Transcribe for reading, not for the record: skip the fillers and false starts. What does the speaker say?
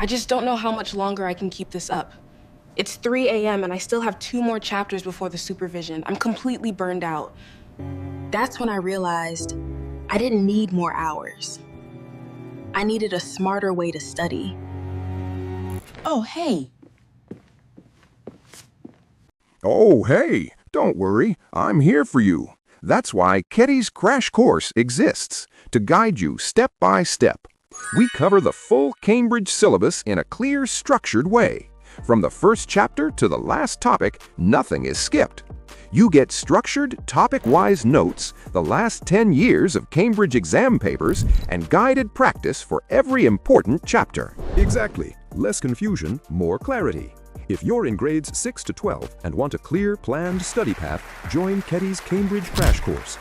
I just don't know how much longer I can keep this up. It's 3 a.m. and I still have 2 more chapters before the supervision. I'm completely burned out. That's when I realized I didn't need more hours. I needed a smarter way to study. Oh, hey. Oh, hey, don't worry, I'm here for you. That's why Keddy's Crash Course exists, to guide you step by step. We cover the full Cambridge syllabus in a clear, structured way. From the first chapter to the last topic, nothing is skipped. You get structured, topic-wise notes, the last 10 years of Cambridge exam papers, and guided practice for every important chapter. Exactly. Less confusion, more clarity. If you're in grades 6 to 12 and want a clear, planned study path, join Keddy's Cambridge Crash Course.